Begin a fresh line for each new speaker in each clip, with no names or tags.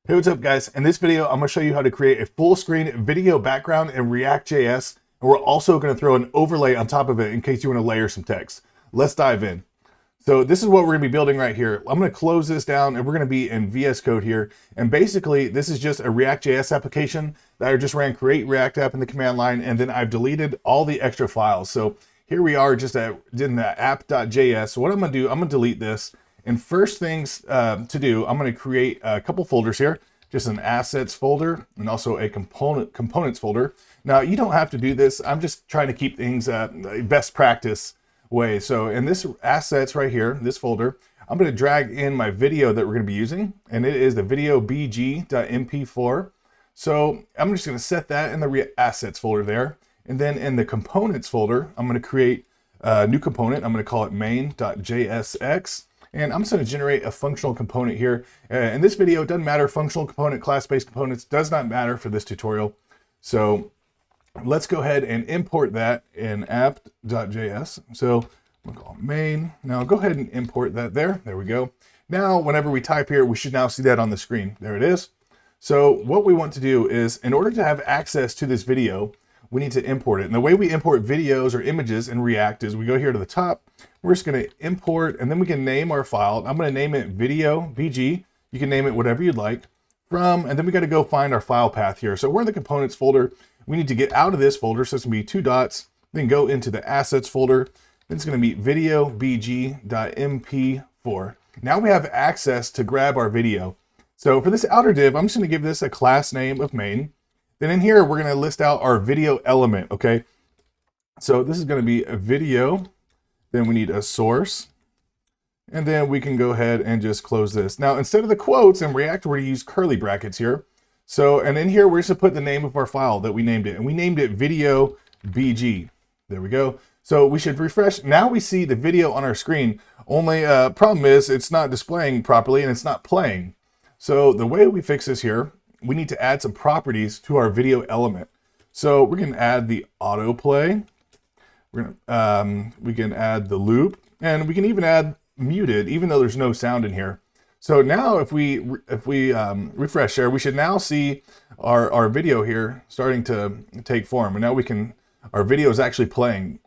Hey, what's up guys? In this video, I'm gonna show you how to create a full screen video background in React.js, and we're also gonna throw an overlay on top of it in case you wanna layer some text. Let's dive in. So this is what we're gonna be building right here. I'm gonna close this down and we're gonna be in VS Code here. And basically, this is just a React.js application that I just ran create React app in the command line, and then I've deleted all the extra files. So here we are just in the app.js. So what I'm gonna do, I'm gonna delete this. And first things to do, I'm going to create a couple folders here, just an assets folder and also a components folder. Now you don't have to do this. I'm just trying to keep things best practice way. So in this assets right here, this folder, I'm going to drag in my video that we're going to be using, and it is the video bg.mp4. So I'm just going to set that in the assets folder there. And then in the components folder, I'm going to create a new component. I'm going to call it main.jsx. And I'm just going to generate a functional component here. In this video, it doesn't matter. Functional component, class-based components does not matter for this tutorial. So let's go ahead and import that in app.js. So I'm going to call it main. Now go ahead and import that there. There we go. Now, whenever we type here, we should now see that on the screen. There it is. So what we want to do is, in order to have access to this video, we need to import it. And the way we import videos or images in React is we go here to the top. We're just going to import, and then we can name our file. I'm going to name it video bg. You can name it whatever you'd like from, and then we got to go find our file path here. So we're in the components folder. We need to get out of this folder. So it's going to be two dots, then go into the assets folder. Then it's going to be video bg.mp4. Now we have access to grab our video. So for this outer div, I'm just going to give this a class name of main. Then in here, we're going to list out our video element. Okay. So this is going to be a video. Then we need a source, and then we can go ahead and just close this. Now, instead of the quotes in React, we're going to use curly brackets here. So, and in here, we're just going to put the name of our file that we named it, and we named it video bg. There we go. So we should refresh. Now we see the video on our screen. Only problem is it's not displaying properly and it's not playing. So the way we fix this here, we need to add some properties to our video element. So we're going to add the autoplay. We can add the loop, and we can even add muted, even though there's no sound in here. So now if we refresh there, we should now see our video here starting to take form. And now our video is actually playing.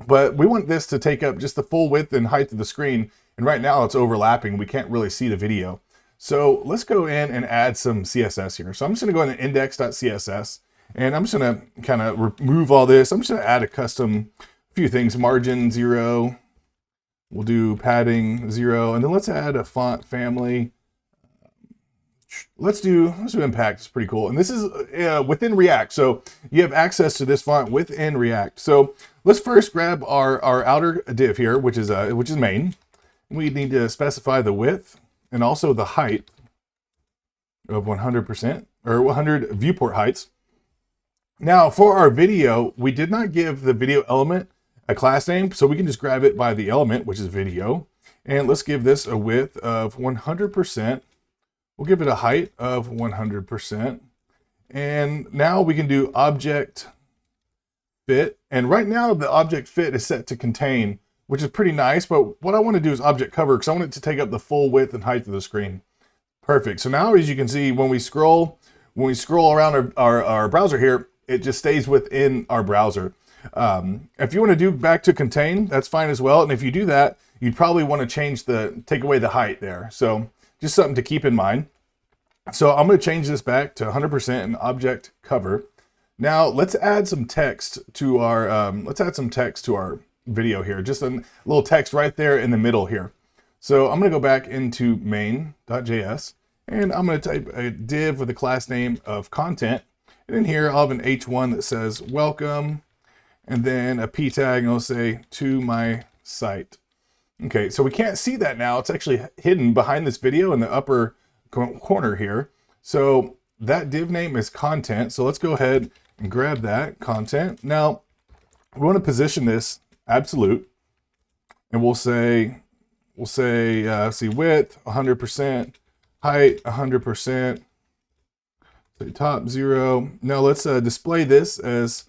But we want this to take up just the full width and height of the screen. And right now it's overlapping. We can't really see the video. So let's go in and add some CSS here. So I'm just going to go into index.css. And I'm just going to kind of remove all this. I'm just going to add a custom few things. Margin 0. We'll do padding 0. And then let's add a font family. Let's do impact. It's pretty cool. And this is within React. So you have access to this font within React. So let's first grab our outer div here, which is main. We need to specify the width and also the height of 100% or 100 viewport heights. Now for our video, we did not give the video element a class name, so we can just grab it by the element, which is video. And let's give this a width of 100%. We'll give it a height of 100%. And now we can do object fit. And right now the object fit is set to contain, which is pretty nice. But what I want to do is object cover, because I want it to take up the full width and height of the screen. Perfect. So now, as you can see, when we scroll around our browser here, it just stays within our browser. If you want to do back to contain, that's fine as well. And if you do that, you'd probably want to take away the height there. So just something to keep in mind. So I'm going to change this back to 100% and object cover. Now let's add some text to our video here. Just a little text right there in the middle here. So I'm going to go back into main.js, and I'm going to type a div with a class name of content. And in here, I'll have an H1 that says welcome, and then a P tag, and I'll say to my site. Okay, so we can't see that now. It's actually hidden behind this video in the upper corner here. So that div name is content. So let's go ahead and grab that content. Now we want to position this absolute, and we'll say see width 100%, height 100%. Top 0. Now let's display this as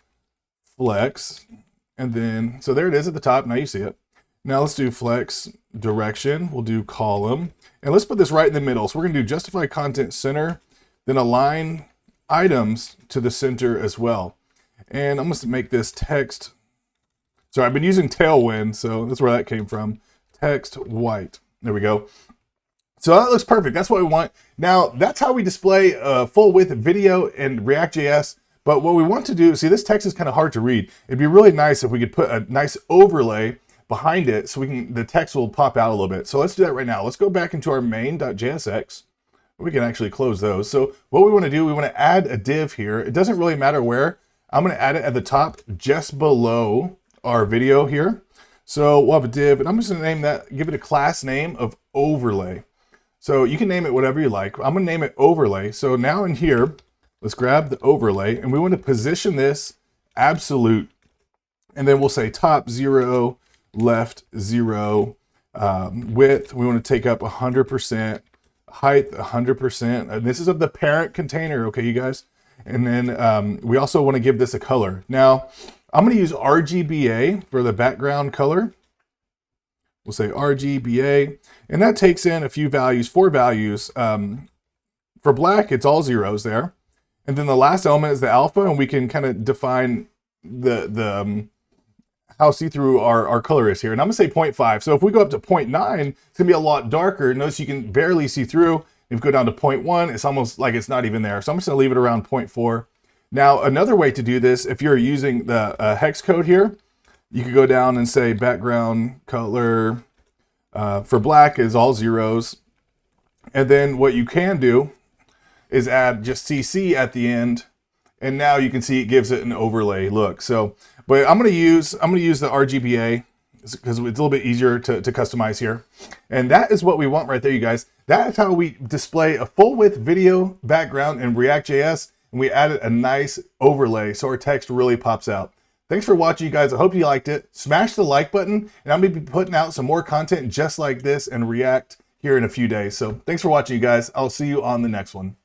flex, and then so there it is at the top. Now you see it. Now let's do flex direction. We'll do column. And let's put this right in the middle. So we're going to do justify content center, then align items to the center as well. And I'm going to make this text. Sorry, I've been using Tailwind, so that's where that came from. Text white. There we go. So that looks perfect. That's what we want. Now, that's how we display full width video in React.js. But what we want to do, see, this text is kind of hard to read. It'd be really nice if we could put a nice overlay behind it so the text will pop out a little bit. So let's do that right now. Let's go back into our main.jsx. We can actually close those. So what we want to do, we want to add a div here. It doesn't really matter where. I'm going to add it at the top just below our video here. So we'll have a div, and I'm just going to name that, give it a class name of overlay. So you can name it whatever you like. I'm going to name it overlay. So now in here, let's grab the overlay, and we want to position this absolute, and then we'll say top 0, left 0, width, we want to take up 100%, height 100%. And this is of the parent container, okay, you guys? And then we also want to give this a color. Now, I'm going to use RGBA for the background color. We'll say RGBA, and that takes in a few values, 4 values. For black, it's all zeros there. And then the last element is the alpha, and we can kind of define the how see-through our color is here. And I'm gonna say 0.5. So if we go up to 0.9, it's gonna be a lot darker. Notice you can barely see through. If we go down to 0.1, it's almost like it's not even there. So I'm just gonna leave it around 0.4. Now, another way to do this, if you're using the hex code here, you could go down and say background color for black is all zeros. And then what you can do is add just CC at the end. And now you can see it gives it an overlay look. So, but I'm gonna use the RGBA because it's a little bit easier to customize here. And that is what we want right there, you guys. That's how we display a full width video background in React.js. And we added a nice overlay so our text really pops out. Thanks for watching, you guys. I hope you liked it. Smash the like button, and I'm going to be putting out some more content just like this in React here in a few days. So thanks for watching, you guys. I'll see you on the next one.